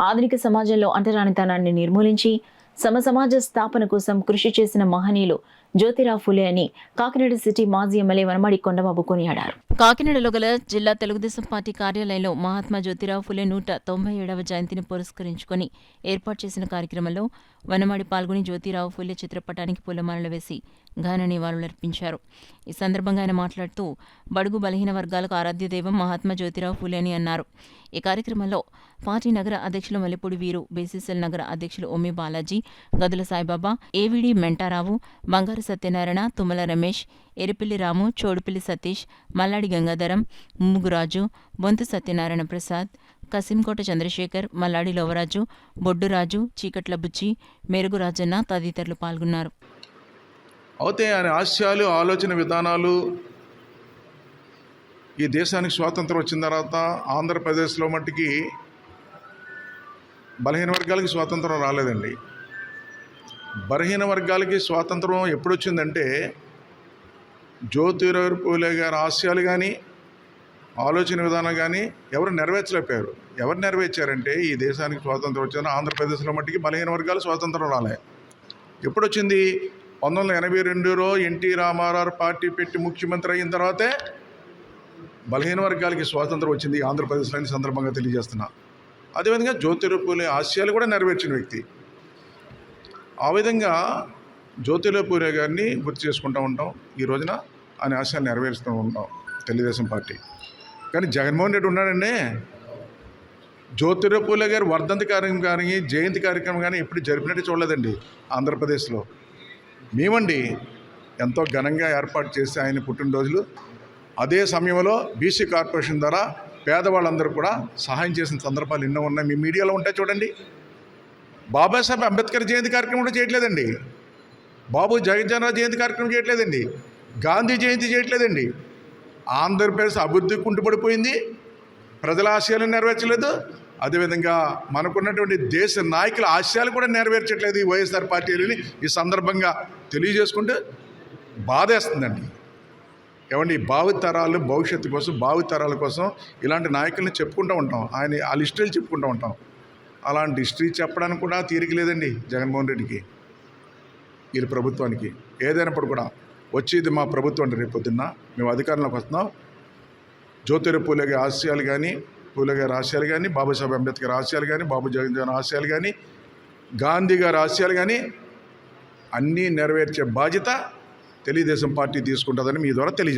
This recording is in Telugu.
ఆధునిక సమాజంలో అంటరానితనాన్ని నిర్మూలించి సమాజ స్థాపన కోసం కృషి చేసిన మహనీయులు జ్యోతిరావు ఫులే అని కాకినాడ సిటీ మాజీ ఎమ్మెల్యే వనమాడి కొండబాబు కొనియాడారు. కాకినాడలో గల జిల్లా తెలుగుదేశం పార్టీ కార్యాలయంలో మహాత్మా జ్యోతిరావు ఫులే 197వ జయంతిని పురస్కరించుకొని ఏర్పాటు చేసిన కార్యక్రమంలో వనమాడి పాల్గొని జ్యోతిరావు ఫులే చిత్రపటానికి పూలమాలలు వేసి ఘన నివాళులర్పించారు. ఈ సందర్భంగా ఆయన మాట్లాడుతూ బడుగు బలహీన వర్గాలకు ఆరాధ్య దైవం మహాత్మా జ్యోతిరావు ఫులే అని అన్నారు. ఈ కార్యక్రమంలో పార్టీ నగర అధ్యక్షులు మల్లెపూడి వీరు, బీసీసీఎల్ నగర అధ్యక్షులు ఒమ్మి బాలాజీ, గదుల సాయిబాబా, ఏవిడి మెంటారావు, బంగారు సత్యనారాయణ, తుమ్మల రమేష్, ఎరిపిల్లి రాము, చోడుపిల్లి సతీష్, మల్లాడి గంగాధరం, ముగ్గురాజు, బొంతు సత్యనారాయణ ప్రసాద్, కసింకోట చంద్రశేఖర్, మల్లాడి లోవరాజు, బొడ్డురాజు, చీకట్ల బుచ్చి, మెరుగు రాజన్న తదితరులు పాల్గొన్నారు. అయితే ఆయన ఆశయాలు, ఆలోచన విధానాలు ఈ దేశానికి స్వాతంత్రం వచ్చిన తర్వాత ఆంధ్రప్రదేశ్లో మట్టికి బలహీన వర్గాలకి స్వాతంత్రం రాలేదండి. బలహీన వర్గాలకి స్వాతంత్రం ఎప్పుడు వచ్చిందంటే జ్యోతిరావు ఫులే గారి ఆశయాలు కానీ ఆలోచన విధానం కానీ ఎవరు నెరవేర్చలేకపోయారు. ఎవరు నెరవేర్చారంటే ఈ దేశానికి స్వాతంత్రం వచ్చిన ఆంధ్రప్రదేశ్లో మట్టికి బలహీన వర్గాలు స్వాతంత్రం రాలే. ఎప్పుడు వచ్చింది? 1982లో ఎన్టీ రామారావు పార్టీ పెట్టి ముఖ్యమంత్రి అయిన తర్వాతే బలహీన వర్గాలకి స్వాతంత్రం వచ్చింది ఆంధ్రప్రదేశ్లో సందర్భంగా తెలియజేస్తున్నా. అదేవిధంగా జ్యోతిరావు ఫులే ఆశయాలు కూడా నెరవేర్చిన వ్యక్తి. ఆ విధంగా జ్యోతిరావు ఫులే గారిని గుర్తు చేసుకుంటూ ఉంటాం. ఈ రోజున ఆయన ఆశయాలు నెరవేరుస్తూ ఉంటాం తెలుగుదేశం పార్టీ. కానీ జగన్మోహన్ రెడ్డి ఉన్నాడండి, జ్యోతిరావు ఫులే గారి వర్ధంతి కార్యక్రమం కానీ జయంతి కార్యక్రమం కానీ ఎప్పుడు జరిపినట్టు చూడలేదండి ఆంధ్రప్రదేశ్లో. మేమండి ఎంతో ఘనంగా ఏర్పాటు చేసి ఆయన పుట్టినరోజులు, అదే సమయంలో బీసీ కార్పొరేషన్ ద్వారా పేదవాళ్ళందరూ కూడా సహాయం చేసిన సందర్భాలు ఎన్నో ఉన్నాయి. మీ మీడియాలో ఉంటాయి చూడండి. బాబాసాహెబ్ అంబేద్కర్ జయంతి కార్యక్రమం కూడా చేయట్లేదండి. బాబు జగజ్జనరావు జయంతి కార్యక్రమం చేయట్లేదండి. గాంధీ జయంతి చేయట్లేదండి. ఆంధ్రప్రదేశ్ అభివృద్ధి కుంటుపడిపోయింది, ప్రజల ఆశయాలను నెరవేర్చలేదు. అదేవిధంగా మనకున్నటువంటి దేశ నాయకుల ఆశయాలు కూడా నెరవేర్చట్లేదు ఈ వైఎస్ఆర్ పార్టీలని ఈ సందర్భంగా తెలియజేసుకుంటే బాధేస్తుందండి. ఏమండి, భావితరాలు భవిష్యత్తు కోసం, భావితరాల కోసం ఇలాంటి నాయకుల్ని చెప్పుకుంటూ ఉంటాం. ఆ హిస్టరీలు చెప్పుకుంటూ ఉంటాం. అలాంటి హిస్టరీ చెప్పడానికి కూడా తీరిక లేదండి జగన్మోహన్ రెడ్డికి, వీళ్ళ ప్రభుత్వానికి. ఏదైనప్పుడు కూడా వచ్చేది మా ప్రభుత్వం అండి. రేపు పొద్దున్న మేము అధికారంలోకి వస్తున్నాం. జ్యోతిరావు ఫులే గారి ఆశయాలు కానీ, ఫులే గారి ఆశయాలు కానీ, బాబాసాహెబ్ అంబేద్కర్ ఆశయాలు కానీ, బాబు జగజ్జీవన్ ఆశయాలు కానీ, గాంధీ గారి ఆశయాలు కానీ అన్నీ నెరవేర్చే బాధ్యత తెలుగుదేశం పార్టీ తీసుకుంటుందని మీ ద్వారా తెలియజేస్తాను.